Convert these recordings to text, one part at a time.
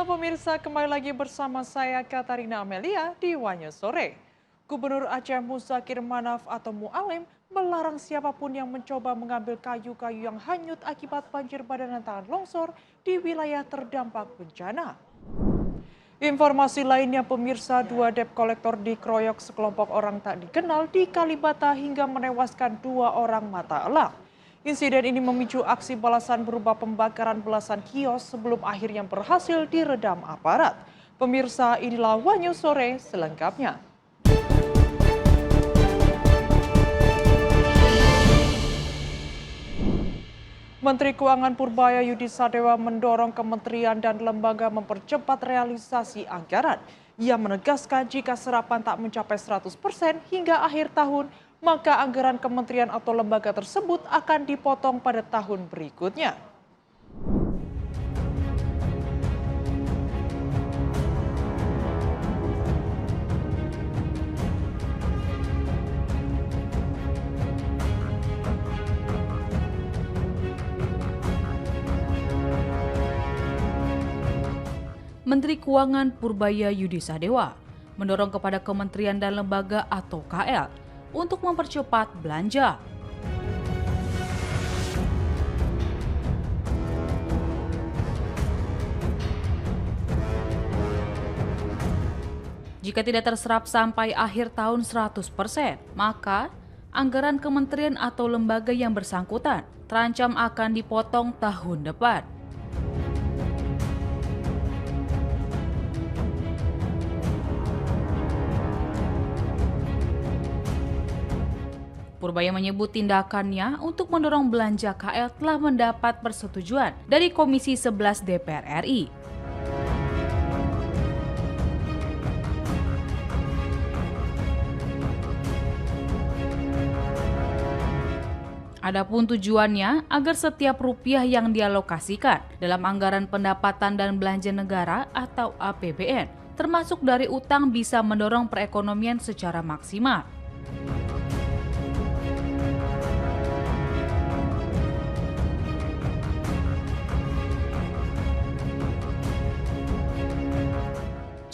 Halo pemirsa, kembali lagi bersama saya Katarina Amelia di Wanyo Sore. Gubernur Aceh Muzakir Manaf atau Mualim melarang siapapun yang mencoba mengambil kayu-kayu yang hanyut akibat banjir bandang dan tanah longsor di wilayah terdampak bencana. Informasi lainnya pemirsa, dua dep kolektor dikeroyok sekelompok orang tak dikenal di Kalibata hingga menewaskan 2 orang mata elang. Insiden ini memicu aksi balasan berupa pembakaran belasan kios sebelum akhirnya berhasil diredam aparat. Pemirsa, inilah Wanyo Sore selengkapnya. Menteri Keuangan Purbaya Yudi Sadewa mendorong kementerian dan lembaga mempercepat realisasi anggaran. Ia menegaskan jika serapan tak mencapai 100% hingga akhir tahun, maka anggaran kementerian atau lembaga tersebut akan dipotong pada tahun berikutnya. Menteri Keuangan Purbaya Yudi Sadewa mendorong kepada kementerian dan lembaga atau KL untuk mempercepat belanja. Jika tidak terserap sampai akhir tahun 100%, maka anggaran kementerian atau lembaga yang bersangkutan terancam akan dipotong tahun depan. Purbaya menyebut tindakannya untuk mendorong belanja KL telah mendapat persetujuan dari Komisi 11 DPR RI. Adapun tujuannya agar setiap rupiah yang dialokasikan dalam anggaran pendapatan dan belanja negara atau APBN, termasuk dari utang, bisa mendorong perekonomian secara maksimal.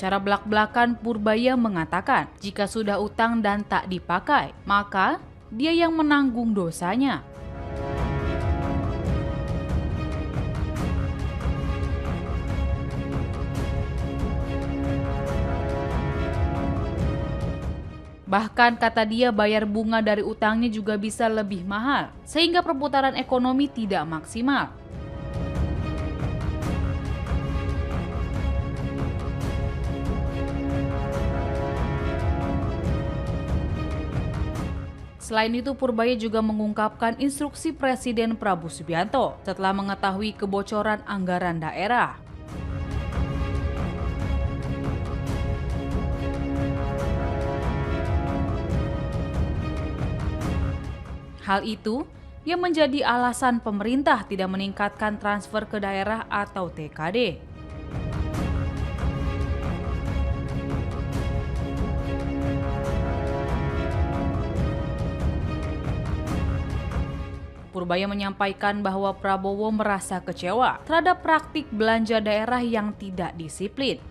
Cara belak-belakan Purbaya mengatakan jika sudah utang dan tak dipakai, maka dia yang menanggung dosanya. Bahkan kata dia bayar bunga dari utangnya juga bisa lebih mahal, sehingga perputaran ekonomi tidak maksimal. Selain itu, Purbaya juga mengungkapkan instruksi Presiden Prabowo Subianto setelah mengetahui kebocoran anggaran daerah. Hal itu yang menjadi alasan pemerintah tidak meningkatkan transfer ke daerah atau TKD. Purbaya menyampaikan bahwa Prabowo merasa kecewa terhadap praktik belanja daerah yang tidak disiplin.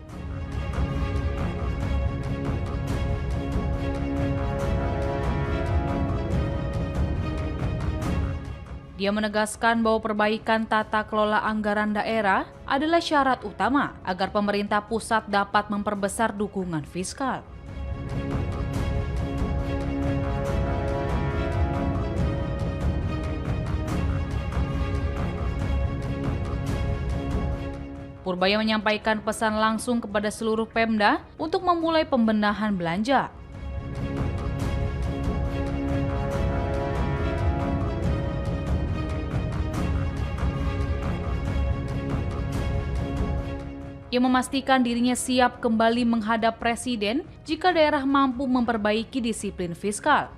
Dia menegaskan bahwa perbaikan tata kelola anggaran daerah adalah syarat utama agar pemerintah pusat dapat memperbesar dukungan fiskal. Purbaya menyampaikan pesan langsung kepada seluruh Pemda untuk memulai pembenahan belanja. Ia memastikan dirinya siap kembali menghadap Presiden jika daerah mampu memperbaiki disiplin fiskal.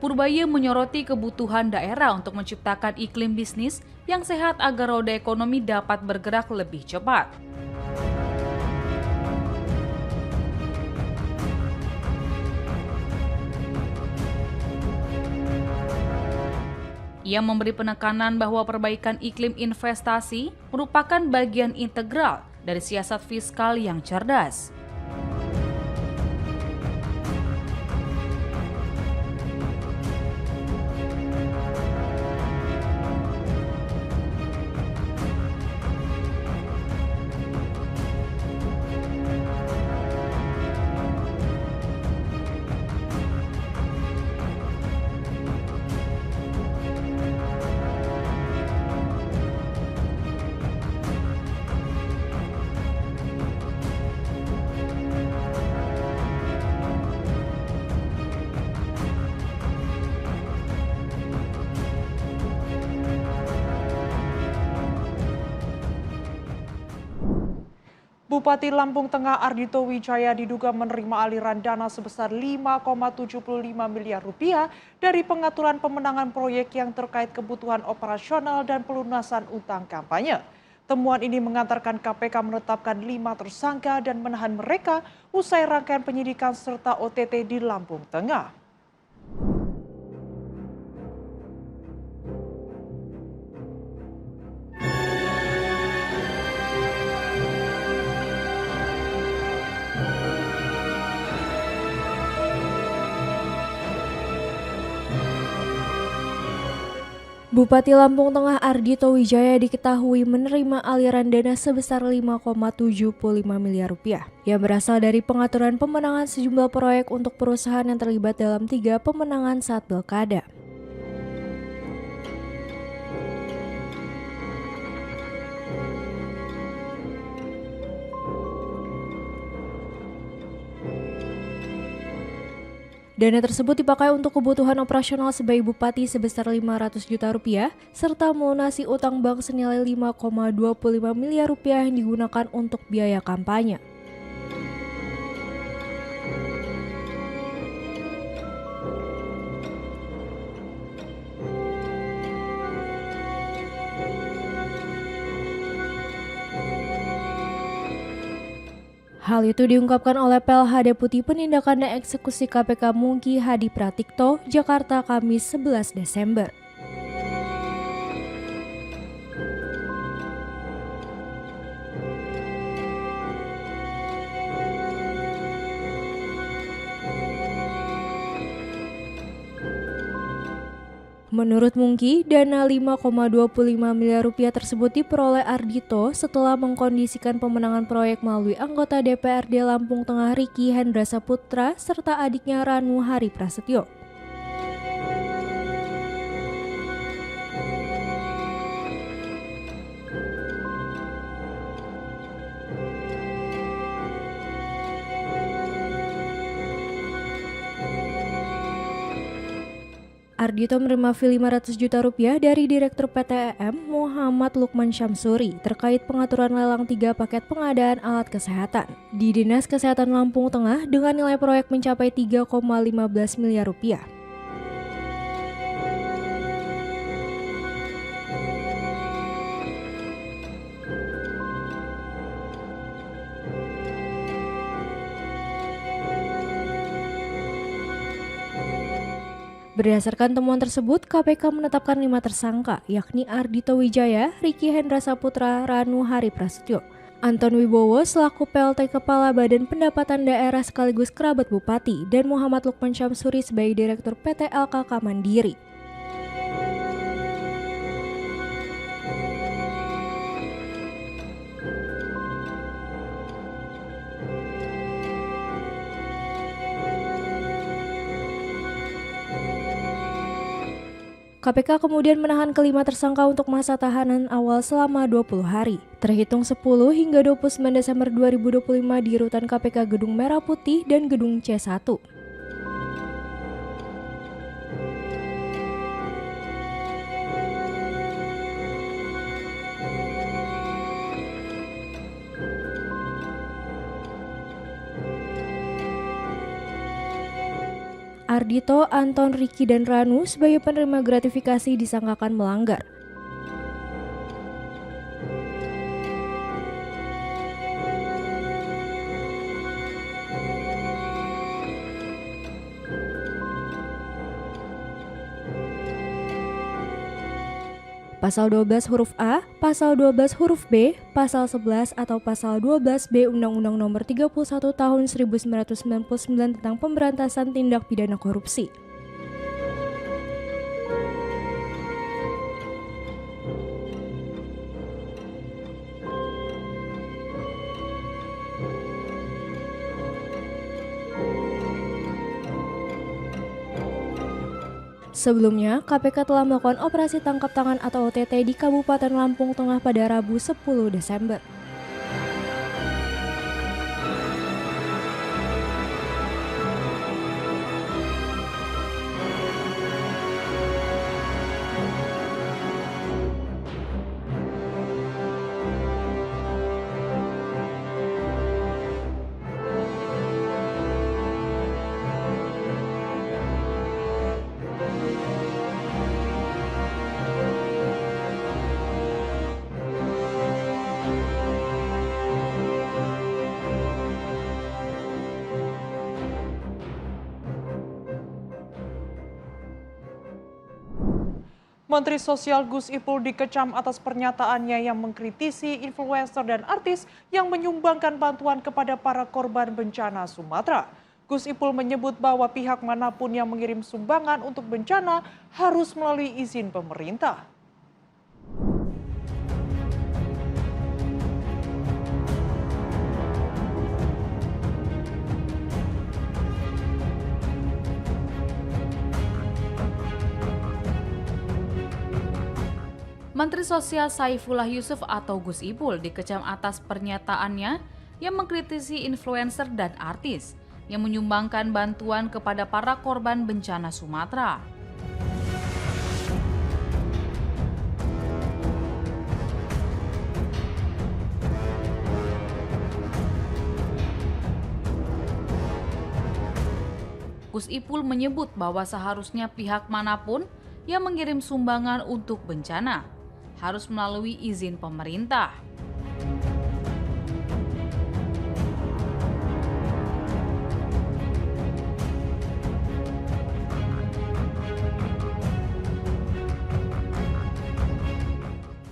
Purbaya menyoroti kebutuhan daerah untuk menciptakan iklim bisnis yang sehat agar roda ekonomi dapat bergerak lebih cepat. Ia memberi penekanan bahwa perbaikan iklim investasi merupakan bagian integral dari siasat fiskal yang cerdas. Bupati Lampung Tengah Ardhito Wijaya diduga menerima aliran dana sebesar 5,75 miliar rupiah dari pengaturan pemenangan proyek yang terkait kebutuhan operasional dan pelunasan utang kampanye. Temuan ini mengantarkan KPK menetapkan 5 tersangka dan menahan mereka usai rangkaian penyidikan serta OTT di Lampung Tengah. Bupati Lampung Tengah Ardhito Wijaya diketahui menerima aliran dana sebesar 5,75 miliar rupiah yang berasal dari pengaturan pemenangan sejumlah proyek untuk perusahaan yang terlibat dalam 3 pemenangan saat pilkada. Dana tersebut dipakai untuk kebutuhan operasional sebagai bupati sebesar 500 juta rupiah, serta melunasi utang bank senilai 5,25 miliar rupiah yang digunakan untuk biaya kampanye. Hal itu diungkapkan oleh PLH Deputi Penindakan dan Eksekusi KPK Mungki Hadi Pratikto, Jakarta, Kamis 11 Desember. Menurut Mungki, dana 5,25 miliar rupiah tersebut diperoleh Ardhito setelah mengkondisikan pemenangan proyek melalui anggota DPRD Lampung Tengah Ricky Hendra Saputra serta adiknya Ranu Hari Prasetyo. Ardhito menerima fee 500 juta rupiah dari Direktur PT Muhammad Lukman Syamsuri terkait pengaturan lelang 3 paket pengadaan alat kesehatan di Dinas Kesehatan Lampung Tengah dengan nilai proyek mencapai 3,15 miliar rupiah. Berdasarkan temuan tersebut, KPK menetapkan 5 tersangka, yakni Ardhito Wijaya, Ricky Hendra Saputra, Ranu Hari Prasetyo, Anton Wibowo selaku PLT Kepala Badan Pendapatan Daerah sekaligus kerabat Bupati, dan Muhammad Lukman Syamsuri sebagai Direktur PT LKK Mandiri. KPK kemudian menahan kelima tersangka untuk masa tahanan awal selama 20 hari, terhitung 10 hingga 29 Desember 2025 di rutan KPK Gedung Merah Putih dan Gedung C1. Ardhito, Anton, Ricky, dan Ranu sebagai penerima gratifikasi disangkakan melanggar. Pasal 12 huruf A, Pasal 12 huruf B, Pasal 11 atau Pasal 12B Undang-Undang Nomor 31 Tahun 1999 tentang Pemberantasan Tindak Pidana Korupsi. Sebelumnya, KPK telah melakukan operasi tangkap tangan atau OTT di Kabupaten Lampung Tengah pada Rabu 10 Desember. Menteri Sosial Gus Ipul dikecam atas pernyataannya yang mengkritisi influencer dan artis yang menyumbangkan bantuan kepada para korban bencana Sumatera. Gus Ipul menyebut bahwa pihak manapun yang mengirim sumbangan untuk bencana harus melalui izin pemerintah. Menteri Sosial Saifullah Yusuf atau Gus Ipul dikecam atas pernyataannya yang mengkritisi influencer dan artis yang menyumbangkan bantuan kepada para korban bencana Sumatera. Gus Ipul menyebut bahwa seharusnya pihak manapun yang mengirim sumbangan untuk bencana harus melalui izin pemerintah.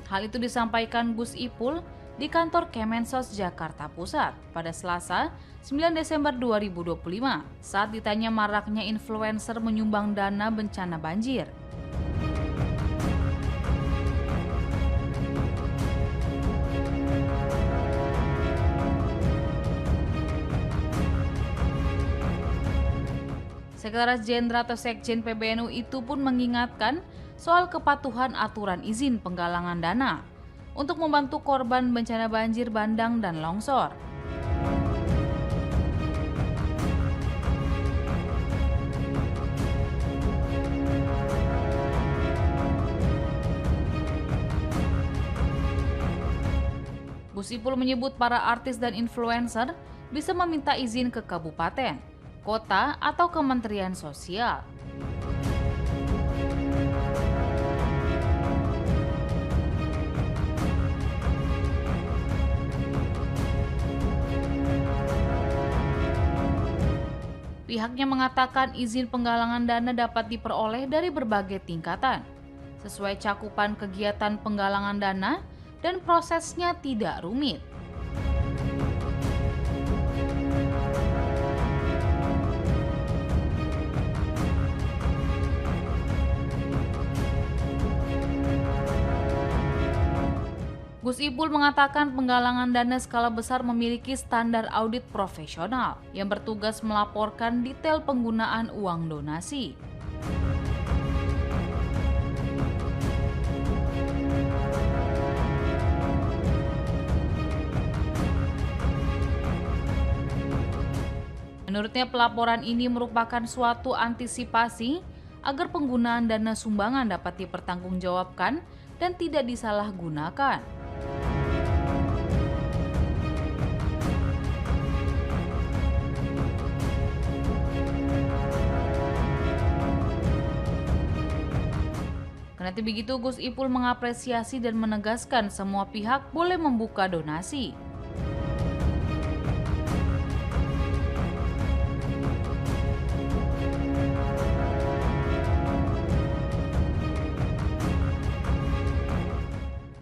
Hal itu disampaikan Gus Ipul di kantor Kemensos Jakarta Pusat pada Selasa 9 Desember 2025 saat ditanya maraknya influencer menyumbang dana bencana banjir. Sekretaris Jenderal atau Sekjen PBNU itu pun mengingatkan soal kepatuhan aturan izin penggalangan dana untuk membantu korban bencana banjir bandang dan longsor. Gus Ipul menyebut para artis dan influencer bisa meminta izin ke kabupaten, kota, atau Kementerian Sosial. Pihaknya mengatakan izin penggalangan dana dapat diperoleh dari berbagai tingkatan, sesuai cakupan kegiatan penggalangan dana dan prosesnya tidak rumit. Gus Ipul mengatakan penggalangan dana skala besar memiliki standar audit profesional yang bertugas melaporkan detail penggunaan uang donasi. Menurutnya pelaporan ini merupakan suatu antisipasi agar penggunaan dana sumbangan dapat dipertanggungjawabkan dan tidak disalahgunakan. Kendati begitu, Gus Ipul mengapresiasi dan menegaskan semua pihak boleh membuka donasi.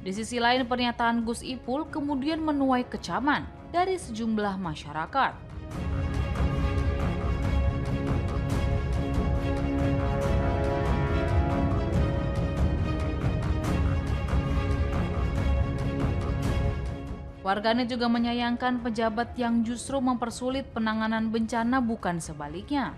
Di sisi lain, pernyataan Gus Ipul kemudian menuai kecaman dari sejumlah masyarakat. Warganet juga menyayangkan pejabat yang justru mempersulit penanganan bencana, bukan sebaliknya.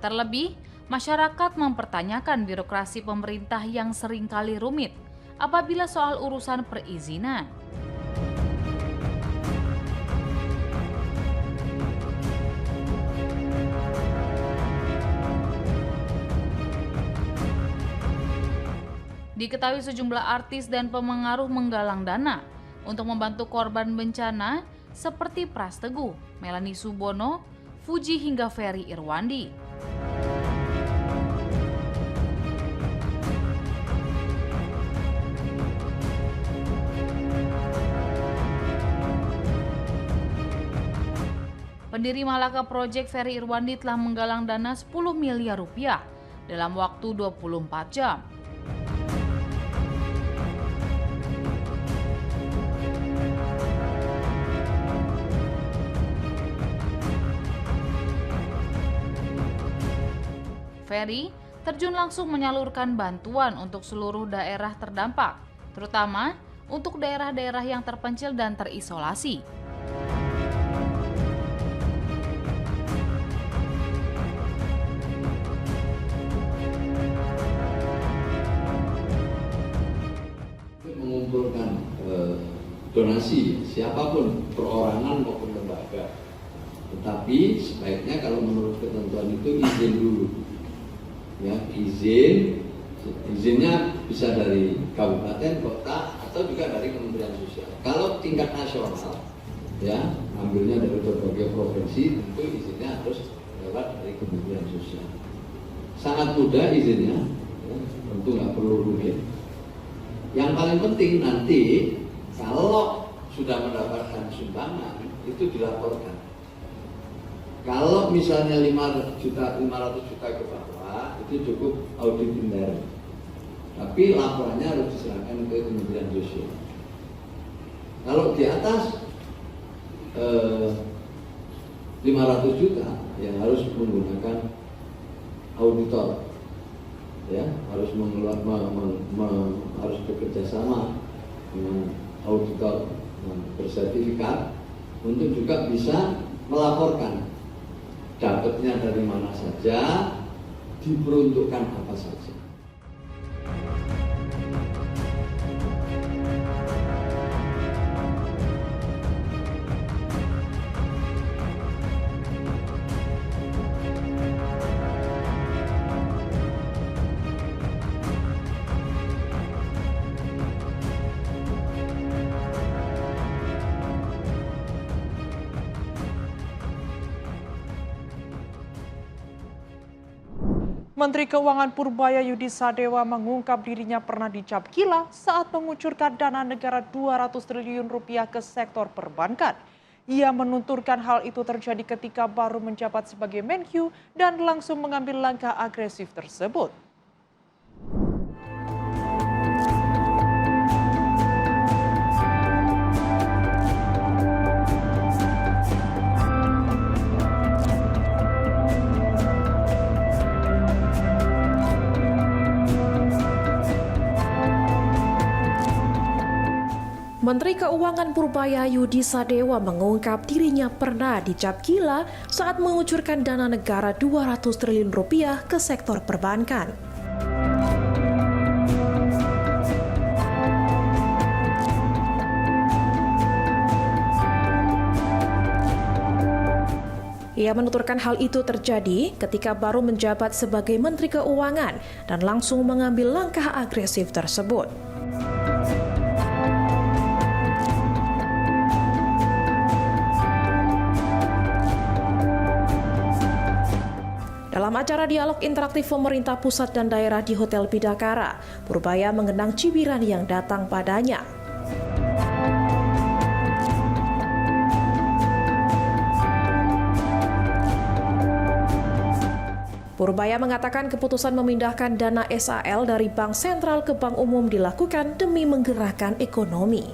Terlebih, masyarakat mempertanyakan birokrasi pemerintah yang seringkali rumit apabila soal urusan perizinan. Diketahui sejumlah artis dan pemengaruh menggalang dana untuk membantu korban bencana seperti Pras Teguh, Melanie Subono, Fuji hingga Ferry Irwandi. Pendiri Malaka Project Ferry Irwandi telah menggalang dana 10 miliar rupiah dalam waktu 24 jam. Ferry terjun langsung menyalurkan bantuan untuk seluruh daerah terdampak, terutama untuk daerah-daerah yang terpencil dan terisolasi. Mengumpulkan donasi siapapun, perorangan maupun lembaga, tetapi sebaiknya kalau menurut ketentuan itu izin dulu. Ya, izinnya bisa dari kabupaten, kota, atau juga dari Kementerian Sosial. Kalau tingkat nasional, ya, ambilnya dari berbagai provinsi, tentu izinnya harus lewat dari Kementerian Sosial. Sangat mudah izinnya, ya, tentu nggak perlu rumit. Yang paling penting nanti kalau sudah mendapatkan sumbangan itu dilaporkan. Kalau misalnya 500 juta ke bawah itu cukup audit intern. Tapi laporannya harus diserahkan ke Kementerian Sosial. Kalau di atas 500 juta ya harus menggunakan auditor. Ya, harus harus bekerja sama dengan auditor bersertifikat untuk juga bisa melaporkan dapatnya dari mana saja, diperuntukkan apa saja. Menteri Keuangan Purbayayudi Sadewa mengungkap dirinya pernah dicap gila saat mengucurkan dana negara 200 triliun rupiah ke sektor perbankan. Ia menunturkan hal itu terjadi ketika baru menjabat sebagai Menhu dan langsung mengambil langkah agresif tersebut. Menteri Keuangan Purbayayudi Sadewa mengungkap dirinya pernah dicap gila saat mengucurkan dana negara 200 triliun rupiah ke sektor perbankan. Ia menuturkan hal itu terjadi ketika baru menjabat sebagai Menteri Keuangan dan langsung mengambil langkah agresif tersebut. Dalam acara dialog interaktif pemerintah pusat dan daerah di Hotel Bidakara, Purbaya mengenang cibiran yang datang padanya. Purbaya mengatakan keputusan memindahkan dana SAL dari Bank Sentral ke Bank Umum dilakukan demi menggerakkan ekonomi.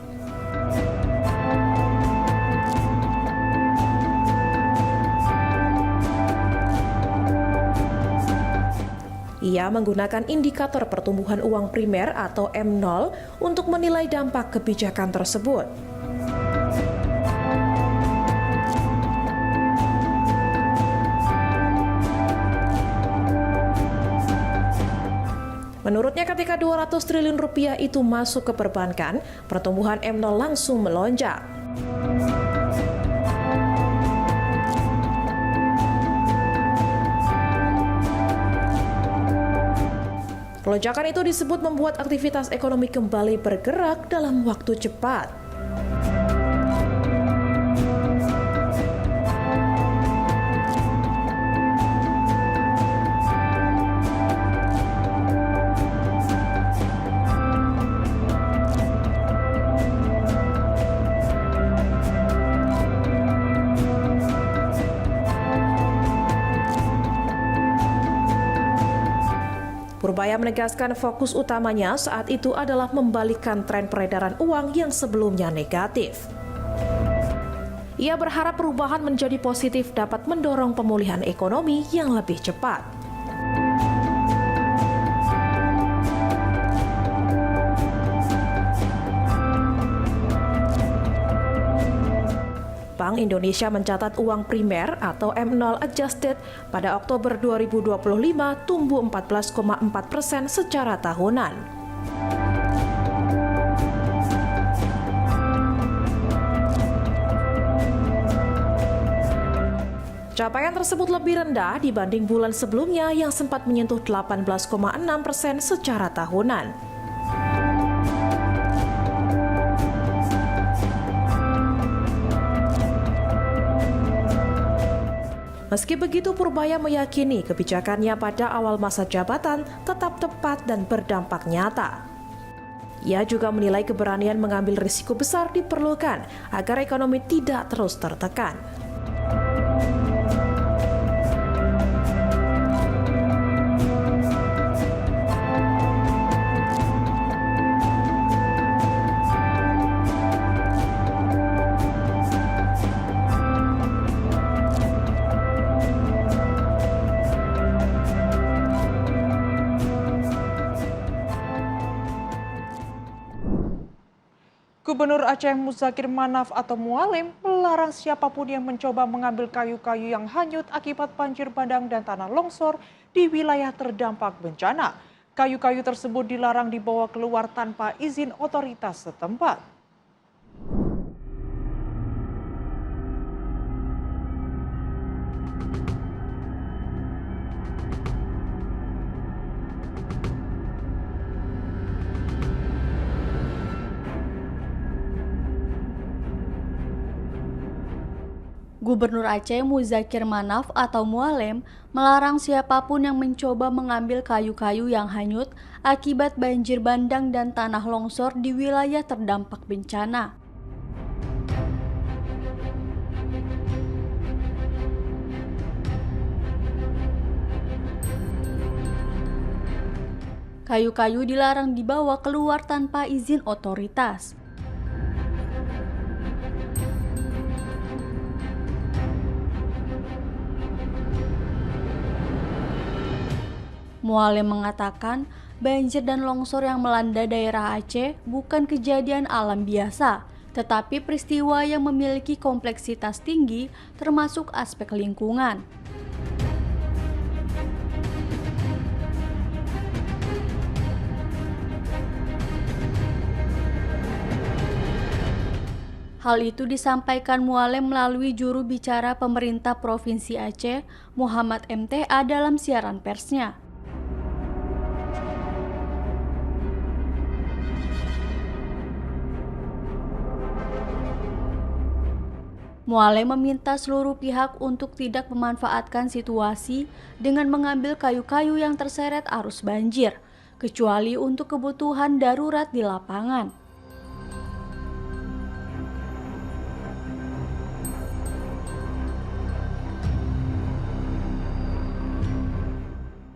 Ia menggunakan indikator pertumbuhan uang primer atau M0 untuk menilai dampak kebijakan tersebut. Menurutnya ketika 200 triliun rupiah itu masuk ke perbankan, pertumbuhan M0 langsung melonjak. Lonjakan itu disebut membuat aktivitas ekonomi kembali bergerak dalam waktu cepat. Purbaya menegaskan fokus utamanya saat itu adalah membalikkan tren peredaran uang yang sebelumnya negatif. Ia berharap perubahan menjadi positif dapat mendorong pemulihan ekonomi yang lebih cepat. Bank Indonesia mencatat uang primer atau M0 adjusted pada Oktober 2025 tumbuh 14,4% secara tahunan. Capaian tersebut lebih rendah dibanding bulan sebelumnya yang sempat menyentuh 18,6% secara tahunan. Meski begitu, Purbaya meyakini kebijakannya pada awal masa jabatan tetap tepat dan berdampak nyata. Ia juga menilai keberanian mengambil risiko besar diperlukan agar ekonomi tidak terus tertekan. Gubernur Aceh Muzakir Manaf atau Mualim melarang siapapun yang mencoba mengambil kayu-kayu yang hanyut akibat banjir bandang dan tanah longsor di wilayah terdampak bencana. Kayu-kayu tersebut dilarang dibawa keluar tanpa izin otoritas setempat. Gubernur Aceh Muzakir Manaf atau Mualim melarang siapapun yang mencoba mengambil kayu-kayu yang hanyut akibat banjir bandang dan tanah longsor di wilayah terdampak bencana. Kayu-kayu dilarang dibawa keluar tanpa izin otoritas. Mualim mengatakan banjir dan longsor yang melanda daerah Aceh bukan kejadian alam biasa, tetapi peristiwa yang memiliki kompleksitas tinggi termasuk aspek lingkungan. Hal itu disampaikan Mualim melalui juru bicara pemerintah Provinsi Aceh, Muhammad MTA dalam siaran persnya. Mualim meminta seluruh pihak untuk tidak memanfaatkan situasi dengan mengambil kayu-kayu yang terseret arus banjir, kecuali untuk kebutuhan darurat di lapangan.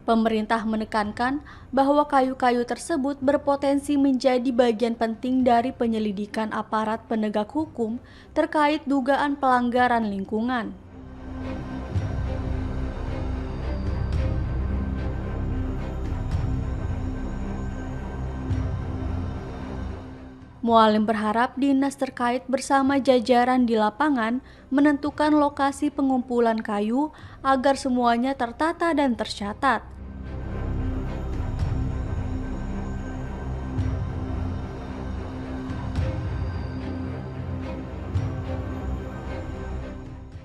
Pemerintah menekankan bahwa kayu-kayu tersebut berpotensi menjadi bagian penting dari penyelidikan aparat penegak hukum terkait dugaan pelanggaran lingkungan. Mualim berharap dinas terkait bersama jajaran di lapangan menentukan lokasi pengumpulan kayu agar semuanya tertata dan tercatat.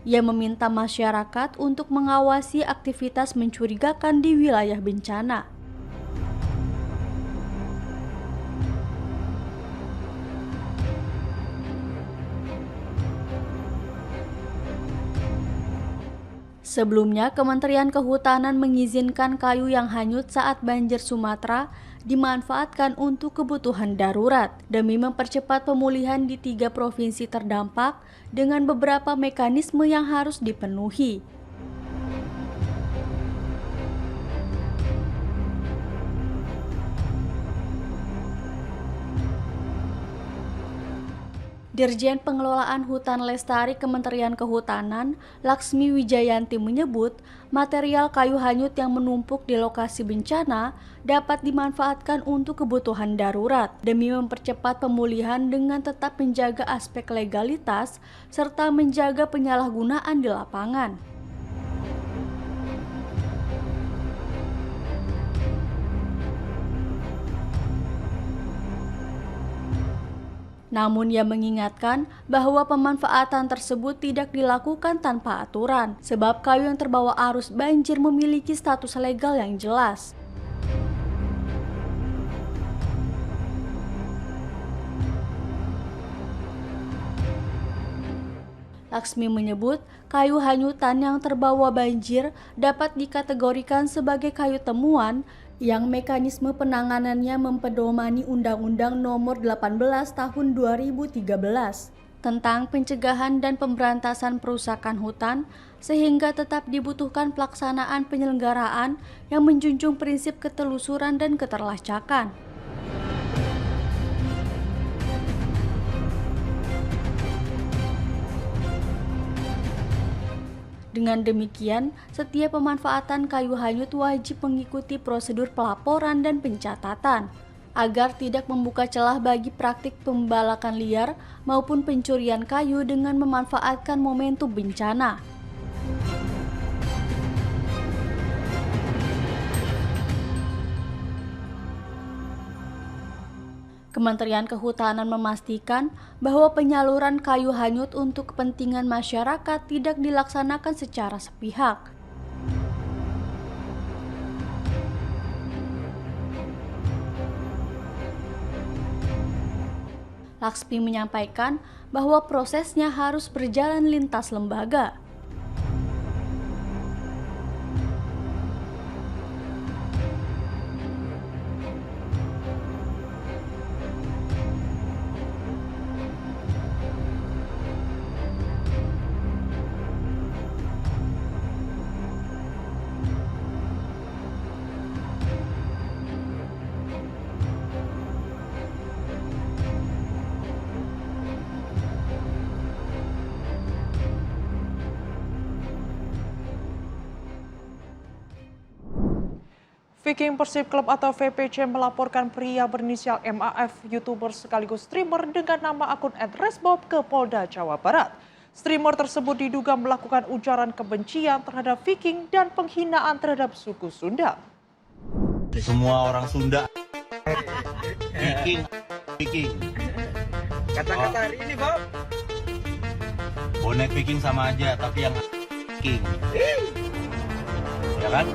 Ia meminta masyarakat untuk mengawasi aktivitas mencurigakan di wilayah bencana. Sebelumnya, Kementerian Kehutanan mengizinkan kayu yang hanyut saat banjir Sumatera dimanfaatkan untuk kebutuhan darurat demi mempercepat pemulihan di 3 provinsi terdampak dengan beberapa mekanisme yang harus dipenuhi. Dirjen Pengelolaan Hutan Lestari Kementerian Kehutanan, Laksmi Wijayanti menyebut, material kayu hanyut yang menumpuk di lokasi bencana dapat dimanfaatkan untuk kebutuhan darurat demi mempercepat pemulihan dengan tetap menjaga aspek legalitas serta menjaga penyalahgunaan di lapangan. Namun ia mengingatkan bahwa pemanfaatan tersebut tidak dilakukan tanpa aturan, sebab kayu yang terbawa arus banjir memiliki status legal yang jelas. Laksmi menyebut kayu hanyutan yang terbawa banjir dapat dikategorikan sebagai kayu temuan yang mekanisme penanganannya mempedomani Undang-Undang Nomor 18 Tahun 2013 tentang pencegahan dan pemberantasan perusakan hutan, sehingga tetap dibutuhkan pelaksanaan penyelenggaraan yang menjunjung prinsip ketelusuran dan keterlacakan. Dengan demikian, setiap pemanfaatan kayu hanyut wajib mengikuti prosedur pelaporan dan pencatatan, agar tidak membuka celah bagi praktik pembalakan liar maupun pencurian kayu dengan memanfaatkan momentum bencana. Kementerian Kehutanan memastikan bahwa penyaluran kayu hanyut untuk kepentingan masyarakat tidak dilaksanakan secara sepihak. Laksmi menyampaikan bahwa prosesnya harus berjalan lintas lembaga. Viking Persib Club atau VPC melaporkan pria berinisial MAF, YouTuber sekaligus streamer dengan nama akun @resbob ke Polda Jawa Barat. Streamer tersebut diduga melakukan ujaran kebencian terhadap Viking dan penghinaan terhadap suku Sunda. Semua orang Sunda. Viking. Kata-kata hari ini, Bob. Bonek Viking sama aja, tapi yang Viking. Ya kan?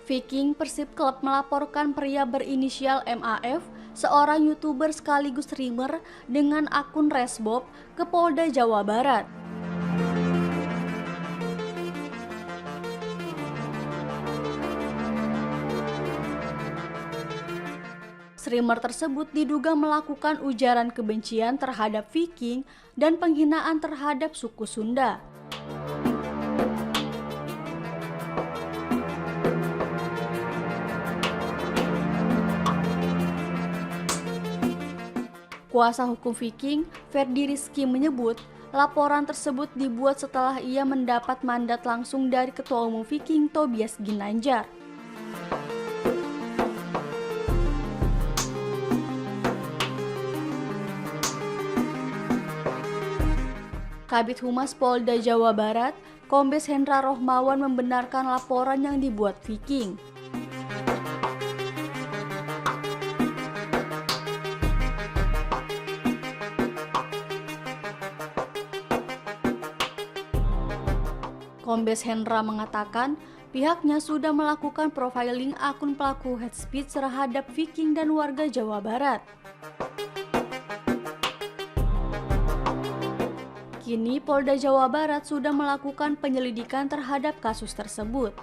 Viking Persib Club melaporkan pria berinisial MAF, seorang YouTuber sekaligus streamer dengan akun Resbob ke Polda Jawa Barat. Streamer tersebut diduga melakukan ujaran kebencian terhadap Viking dan penghinaan terhadap suku Sunda. Kuasa hukum Viking, Ferdi Rizky menyebut, laporan tersebut dibuat setelah ia mendapat mandat langsung dari Ketua Umum Viking Tobias Ginanjar. Kabid Humas Polda Jawa Barat, Kombes Hendra Rohmawan membenarkan laporan yang dibuat Viking. Kombes Hendra mengatakan pihaknya sudah melakukan profiling akun pelaku hate speech terhadap Viking dan warga Jawa Barat. Kini Polda Jawa Barat sudah melakukan penyelidikan terhadap kasus tersebut.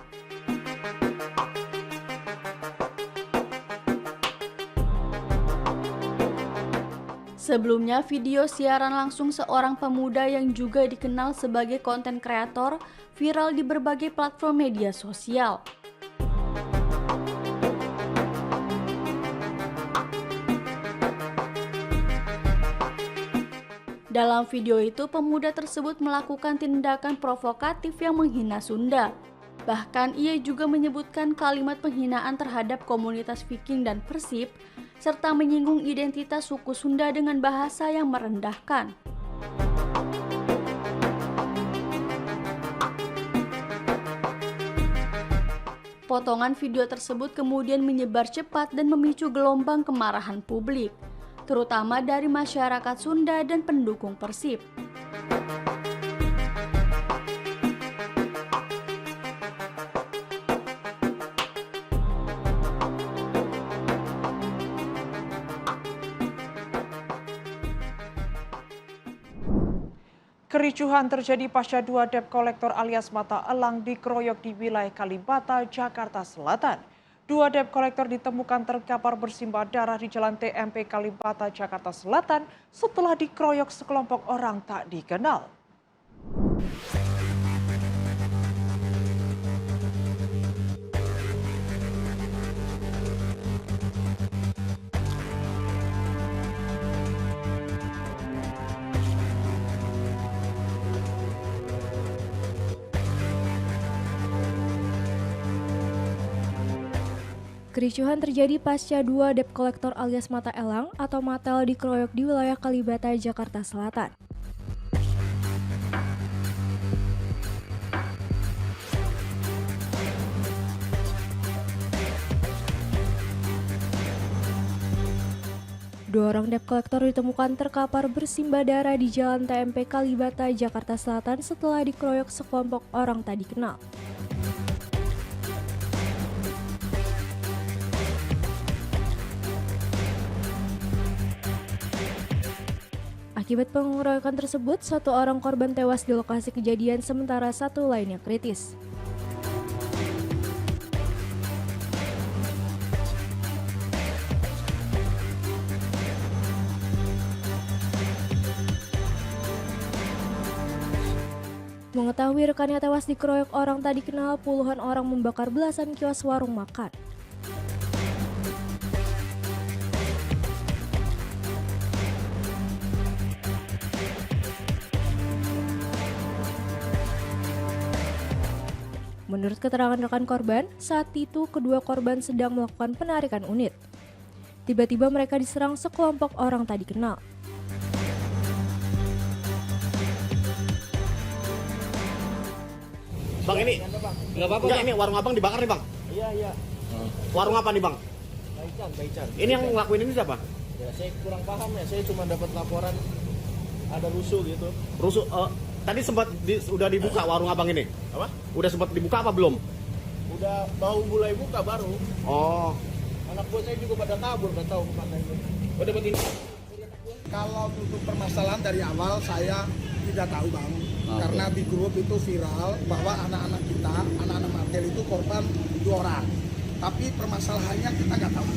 Sebelumnya, video siaran langsung seorang pemuda yang juga dikenal sebagai konten kreator viral di berbagai platform media sosial. Dalam video itu, pemuda tersebut melakukan tindakan provokatif yang menghina Sunda. Bahkan ia juga menyebutkan kalimat penghinaan terhadap komunitas Viking dan Persib, serta menyinggung identitas suku Sunda dengan bahasa yang merendahkan. Potongan video tersebut kemudian menyebar cepat dan memicu gelombang kemarahan publik, terutama dari masyarakat Sunda dan pendukung Persib. Kericuhan terjadi pasca 2 debt kolektor alias mata elang dikeroyok di wilayah Kalibata, Jakarta Selatan. 2 debt kolektor ditemukan terkapar bersimbah darah di Jalan TMP Kalibata, Jakarta Selatan setelah dikeroyok sekelompok orang tak dikenal. Kericuhan terjadi pasca 2 debt kolektor alias mata elang atau Matel dikeroyok di wilayah Kalibata, Jakarta Selatan. Dua orang debt kolektor ditemukan terkapar bersimbah darah di Jalan TMP Kalibata, Jakarta Selatan setelah dikeroyok sekelompok orang tak dikenal. Akibat pengeroyokan tersebut, 1 orang korban tewas di lokasi kejadian sementara 1 lainnya kritis. Mengetahui rekannya tewas dikeroyok orang tak dikenal, puluhan orang membakar belasan kios warung makan. Menurut keterangan rekan korban, saat itu kedua korban sedang melakukan penarikan unit. Tiba-tiba mereka diserang sekelompok orang tak dikenal. Bang, ini nggak apa-apa. Ini warung abang dibakar nih, Bang. Iya. Warung apa nih, Bang? Baican. Ini yang ngelakuin ini siapa? Ya, saya kurang paham ya. Saya cuma dapat laporan ada rusuh gitu. Rusuh. Tadi sempat udah dibuka warung abang ini? Apa? Udah sempat dibuka apa belum? Udah mau mulai buka baru. Oh. Anak buah saya juga pada kabur, nggak tahu kemana itu. Oh, dapat ini. Kalau untuk permasalahan dari awal saya tidak tahu, Bang. Karena di grup itu viral bahwa anak-anak kita, anak-anak Matel itu korban 2 orang. Tapi permasalahannya kita nggak tahu.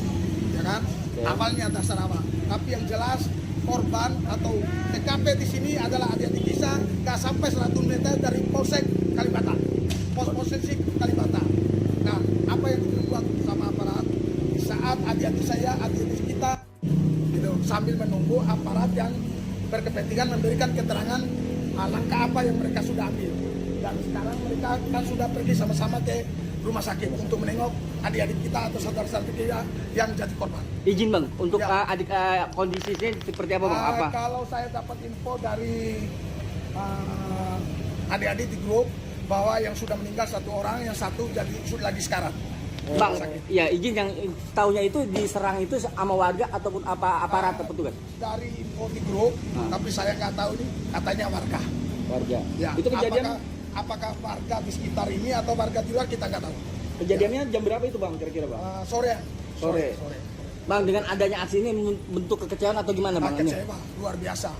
Ya, ya kan? Awalnya dasar awal. Tapi yang jelas korban atau TKP di sini adalah adik-adik kita nggak sampai 100 meter dari Polsek Kalibata, Polsek Kalibata. Nah, apa yang dibuat sama aparat di saat adik-adik saya, adik-adik kita, gitu, sambil menunggu aparat yang berkepentingan memberikan keterangan langkah apa yang mereka sudah ambil. Dan sekarang mereka kan sudah pergi sama-sama ke rumah sakit untuk menengok adik-adik kita atau saudara-saudara kita yang jadi korban. Izin bang, untuk Ya. kondisinya seperti apa bang? Apa? Kalau saya dapat info dari adik-adik di grup bahwa yang sudah meninggal 1 orang, yang 1 jadi sudah lagi sekarat. Bang, ya izin yang tahunya itu diserang itu sama warga ataupun aparat petugas? Dari info di grup, tapi saya nggak tahu nih, katanya warga. Warga. Ya, Itu kejadian apakah warga di sekitar ini atau warga di luar kita nggak tahu. kejadiannya jam berapa itu bang kira-kira bang? Sore. Bang, dengan adanya aksi ini bentuk kekecewaan atau gimana bang? Ini? Kecewa, luar biasa.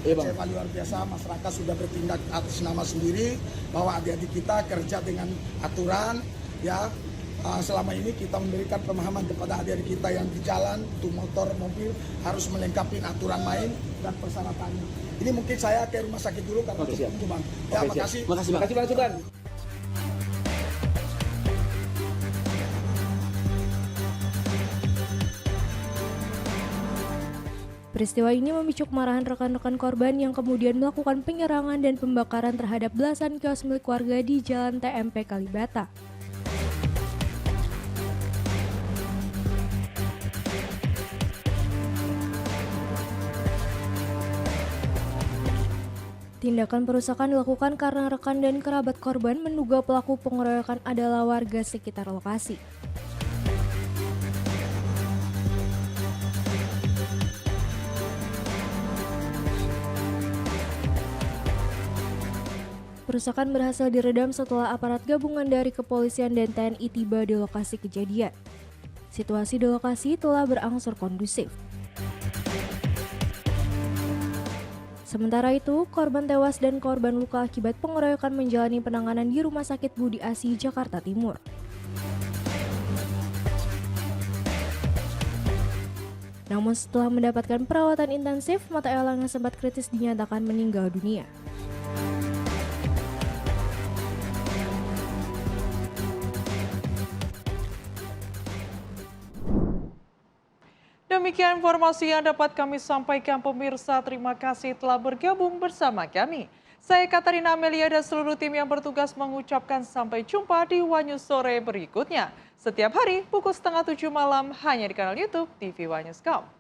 Iya, Bang. Kecewa luar biasa, masyarakat sudah bertindak atas nama sendiri bahwa adik-adik kita kerja dengan aturan, ya. Selama ini kita memberikan pemahaman kepada adik-adik kita yang di jalan, untuk motor, mobil, harus melengkapi aturan main dan persyaratannya. Ini mungkin saya ke rumah sakit dulu karena Oke, siap. itu bang. Ya, Oke, makasih. siap. Makasih bang Sudan. Peristiwa ini memicu kemarahan rekan-rekan korban yang kemudian melakukan penyerangan dan pembakaran terhadap belasan kios milik warga di Jalan TMP Kalibata. Tindakan perusakan dilakukan karena rekan dan kerabat korban menduga pelaku pengeroyokan adalah warga sekitar lokasi. Perusakan berhasil diredam setelah aparat gabungan dari kepolisian dan TNI tiba di lokasi kejadian. Situasi di lokasi telah berangsur kondusif. Sementara itu, korban tewas dan korban luka akibat pengeroyokan menjalani penanganan di Rumah Sakit Budi Asih, Jakarta Timur. Namun setelah mendapatkan perawatan intensif, mata elang yang sempat kritis dinyatakan meninggal dunia. Demikian informasi yang dapat kami sampaikan pemirsa. Terima kasih telah bergabung bersama kami. Saya Katarina Amelia dan seluruh tim yang bertugas mengucapkan sampai jumpa di Wanyus Sore berikutnya. Setiap hari pukul 6:30 malam hanya di kanal YouTube TV Wanyus.com.